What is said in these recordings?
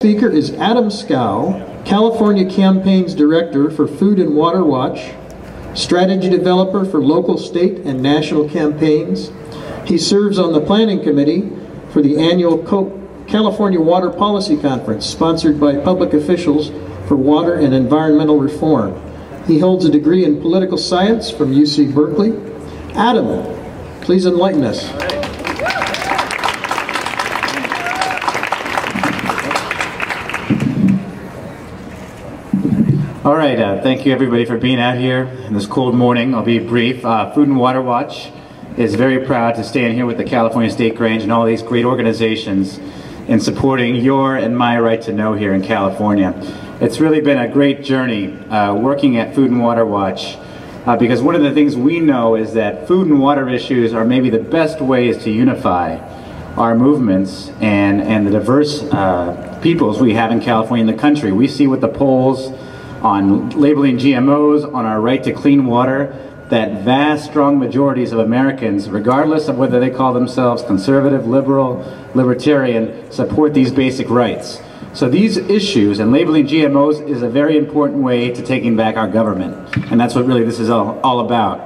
Speaker is Adam Scow, California Campaigns Director for Food and Water Watch, Strategy Developer for local, state, and national campaigns. He serves on the Planning Committee for the annual California Water Policy Conference, sponsored by public officials for water and environmental reform. He holds a degree in political science from UC Berkeley. Adam, please enlighten us. All right, thank you everybody for being out here in this cold morning. I'll be brief. Food and Water Watch is very proud to stand here with the California State Grange and all these great organizations in supporting your and my right to know here in California. It's really been a great journey working at Food and Water Watch because one of the things we know is that food and water issues are maybe the best ways to unify our movements and the diverse peoples we have in California and the country. We see with the polls on labeling GMOs, on our right to clean water, that vast, strong majorities of Americans, regardless of whether they call themselves conservative, liberal, libertarian, support these basic rights. So these issues, and labeling GMOs is a very important way to taking back our government. And that's what really this is all about.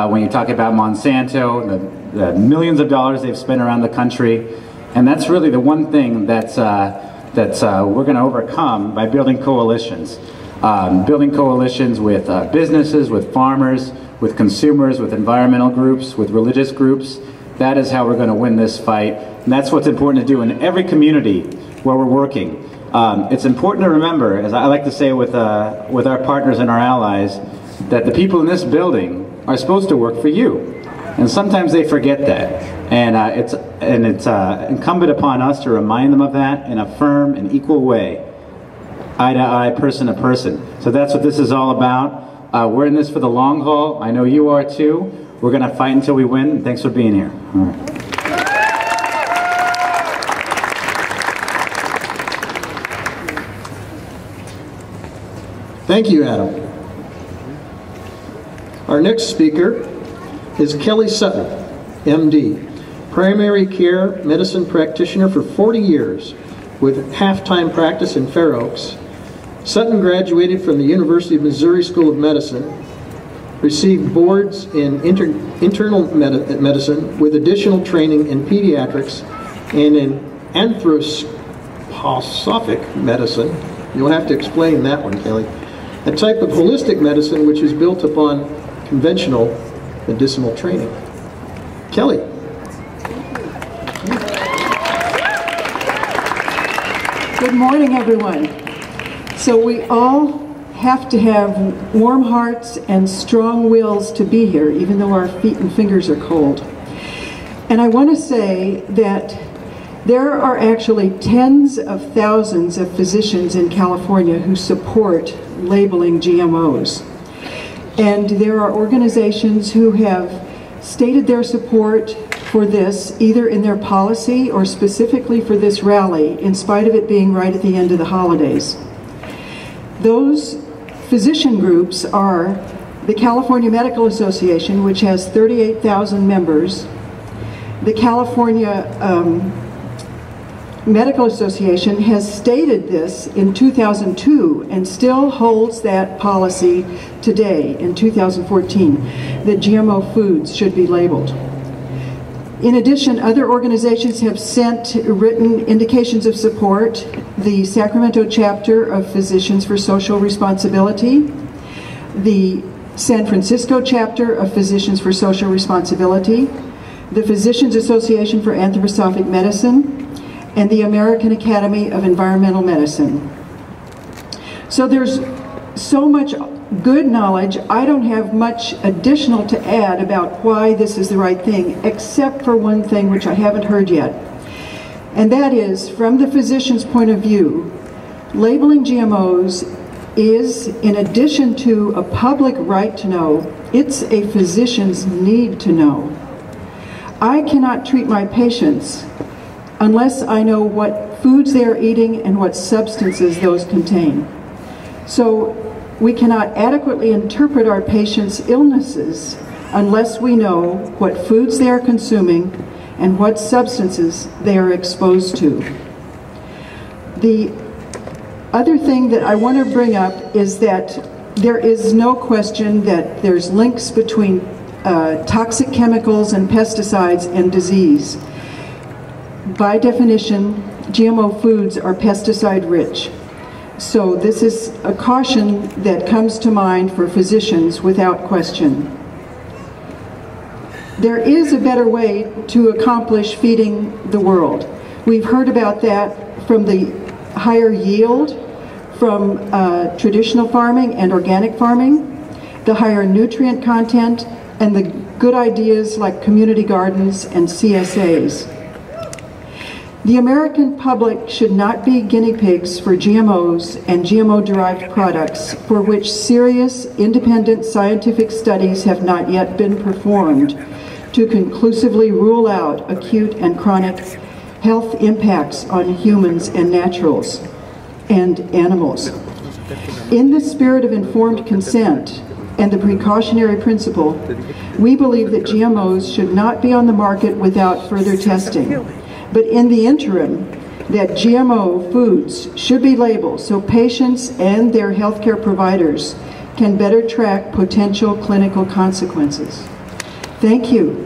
When you talk about Monsanto, the millions of dollars they've spent around the country, and that's really the one thing that's we're going to overcome by building coalitions. Building coalitions with businesses, with farmers, with consumers, with environmental groups, with religious groups. That is how we're going to win this fight. And that's what's important to do in every community where we're working. It's important to remember, as I like to say with our partners and our allies, that the people in this building are supposed to work for you. And sometimes they forget that. And it's incumbent upon us to remind them of that in a firm and equal way. Eye to eye, person to person. So that's what this is all about. We're in this for the long haul. I know you are too. We're going to fight until we win. Thanks for being here. All right. Thank you, Adam. Our next speaker is Kelly Sutton, MD, primary care medicine practitioner for 40 years with half-time practice in Fair Oaks. Sutton graduated from the University of Missouri School of Medicine, received boards in internal medicine with additional training in pediatrics and in anthroposophic medicine. You'll have to explain that one, Kelly. A type of holistic medicine which is built upon conventional medicinal training. Kelly. Good morning, everyone. So we all have to have warm hearts and strong wills to be here, even though our feet and fingers are cold. And I want to say that there are actually tens of thousands of physicians in California who support labeling GMOs. And there are organizations who have stated their support for this, either in their policy or specifically for this rally, in spite of it being right at the end of the holidays. Those physician groups are the California Medical Association, which has 38,000 members, the California Medical Association has stated this in 2002 and still holds that policy today in 2014, that GMO foods should be labeled. In addition, other organizations have sent written indications of support. The Sacramento chapter of Physicians for Social Responsibility, the San Francisco chapter of Physicians for Social Responsibility, the Physicians Association for Anthroposophic Medicine, and the American Academy of Environmental Medicine. So there's so much good knowledge. I don't have much additional to add about why this is the right thing, except for one thing which I haven't heard yet. And that is, from the physician's point of view, labeling GMOs is, in addition to a public right to know, it's a physician's need to know. I cannot treat my patients unless I know what foods they are eating and what substances those contain. So we cannot adequately interpret our patients' illnesses unless we know what foods they are consuming and what substances they are exposed to. The Other thing that I want to bring up is that there is no question that there's links between toxic chemicals and pesticides and disease. By definition, GMO foods are pesticide rich. So this is a caution that comes to mind for physicians without question. There is a better way to accomplish feeding the world. We've heard about that from the higher yield from traditional farming and organic farming, the higher nutrient content, and the good ideas like community gardens and CSAs. The American public should not be guinea pigs for GMOs and GMO-derived products for which serious, independent scientific studies have not yet been performed to conclusively rule out acute and chronic health impacts on humans and naturals and animals. In the spirit of informed consent and the precautionary principle, we believe that GMOs should not be on the market without further testing. But in the interim, that GMO foods should be labeled so patients and their healthcare providers can better track potential clinical consequences. Thank you.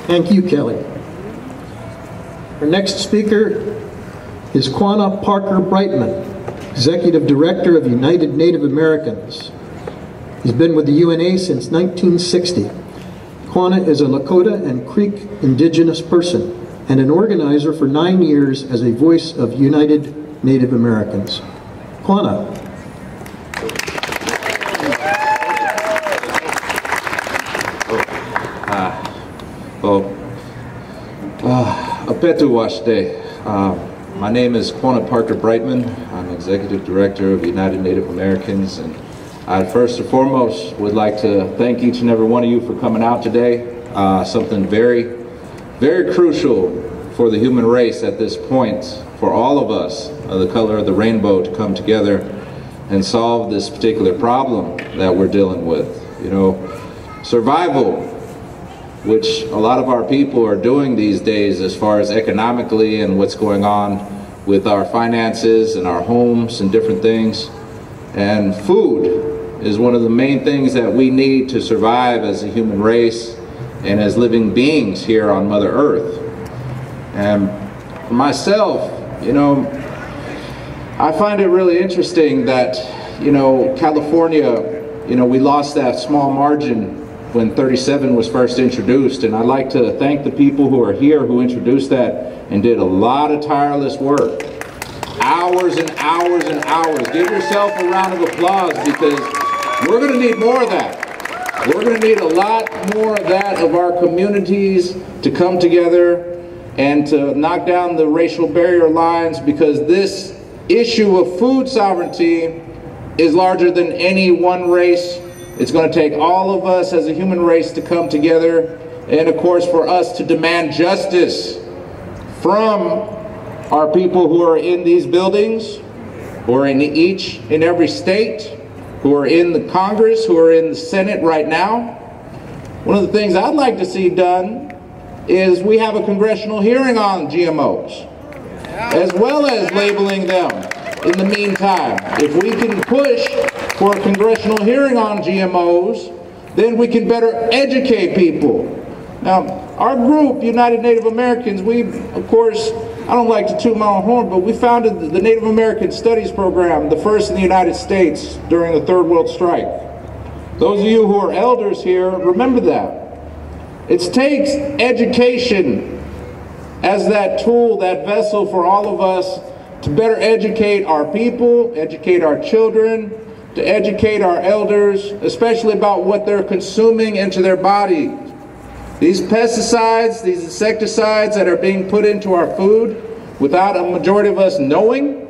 Thank you, Kelly. Our next speaker is Quanah Parker Brightman, Executive Director of United Native Americans. He's been with the UNA since 1960. Quanah is a Lakota and Creek indigenous person and an organizer for 9 years as a voice of United Native Americans. Quanah. Apetu Washde. My name is Quanah Parker Brightman. I'm Executive Director of United Native Americans, and I first and foremost would like to thank each and every one of you for coming out today. Something very, very crucial for the human race at this point, for all of us of the color of the rainbow to come together and solve this particular problem that we're dealing with. You know, survival, which a lot of our people are doing these days as far as economically and what's going on with our finances and our homes and different things. And food is one of the main things that we need to survive as a human race and as living beings here on Mother Earth. And for myself, you know, I find it really interesting that, you know, California, you know, we lost that small margin when 37 was first introduced, and I'd like to thank the people who are here who introduced that and did a lot of tireless work. Hours and hours and hours. Give yourself a round of applause, because we're going to need more of that. We're going to need a lot more of that, of our communities to come together and to knock down the racial barrier lines, because this issue of food sovereignty is larger than any one race. It's going to take all of us as a human race to come together, and of course for us to demand justice from our people who are in these buildings, who are in each and every state, who are in the Congress, who are in the Senate right now. One of the things I'd like to see done is we have a congressional hearing on GMOs, as well as labeling them in the meantime. If we can push for a congressional hearing on GMOs, then we can better educate people. Now, our group, United Native Americans, we, of course, I don't like to toot my own horn, but we founded the Native American Studies Program, the first in the United States during the Third World Strike. Those of you who are elders here, remember that. It takes education as that tool, that vessel for all of us to better educate our people, educate our children, to educate our elders, especially about what they're consuming into their body. These pesticides, these insecticides that are being put into our food without a majority of us knowing,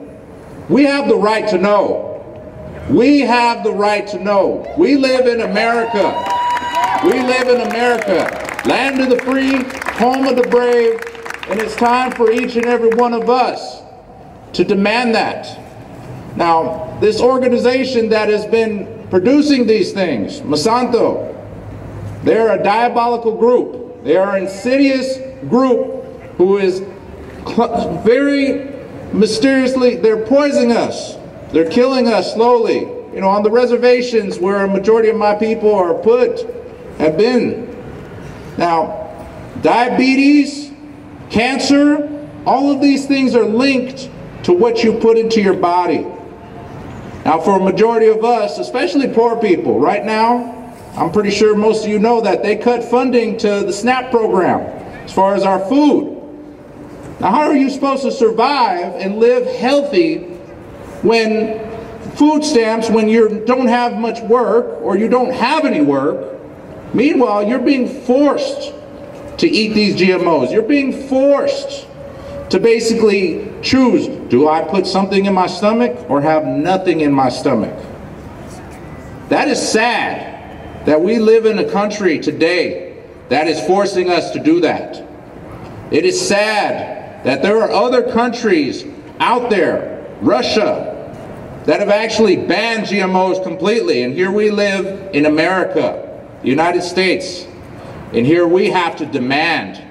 we have the right to know. We have the right to know. We live in America. We live in America, land of the free, home of the brave, and it's time for each and every one of us to demand that. Now, this organization that has been producing these things, Monsanto, they're a diabolical group. They are an insidious group who is very mysteriously, they're poisoning us. They're killing us slowly. You know, on the reservations where a majority of my people are put, have been. Now, diabetes, cancer, all of these things are linked to what you put into your body. Now, for a majority of us, especially poor people, right now, I'm pretty sure most of you know that they cut funding to the SNAP program as far as our food. Now, how are you supposed to survive and live healthy when food stamps, when you don't have much work or you don't have any work? Meanwhile, you're being forced to eat these GMOs. You're being forced to basically choose, do I put something in my stomach or have nothing in my stomach? That is sad that we live in a country today that is forcing us to do that. It is sad that there are other countries out there, Russia, that have actually banned GMOs completely. And here we live in America, the United States, and here we have to demand.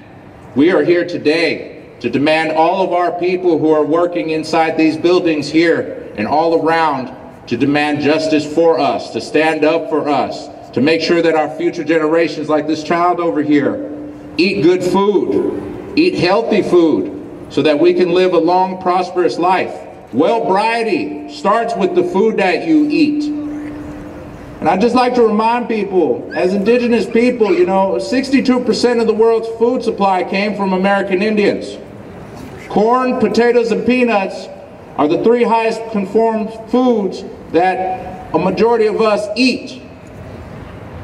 We are here today to demand all of our people who are working inside these buildings here and all around to demand justice for us, to stand up for us, to make sure that our future generations, like this child over here, eat good food, eat healthy food, so that we can live a long, prosperous life. Well-briety starts with the food that you eat. And I'd just like to remind people, as indigenous people, you know, 62% of the world's food supply came from American Indians. Corn, potatoes, and peanuts are the three highest conformed foods that a majority of us eat.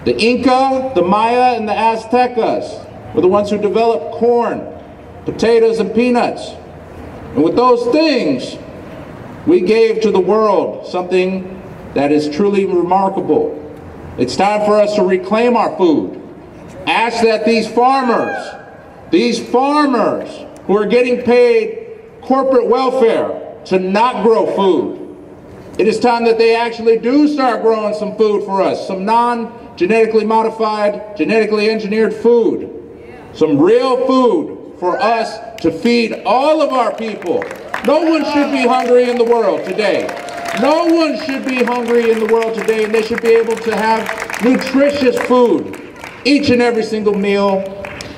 The Inca, the Maya, and the Aztecas were the ones who developed corn, potatoes, and peanuts. And with those things, we gave to the world something that is truly remarkable. It's time for us to reclaim our food. Ask that these farmers who are getting paid corporate welfare to not grow food, it is time that they actually do start growing some food for us, some non-genetically modified, genetically engineered food, some real food for us to feed all of our people. No one should be hungry in the world today. No one should be hungry in the world today, and they should be able to have nutritious food each and every single meal.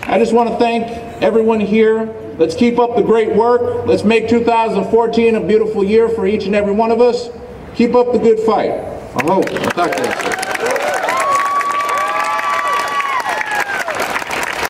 I just want to thank everyone here. Let's keep up the great work. Let's make 2014 a beautiful year for each and every one of us. Keep up the good fight. I hope.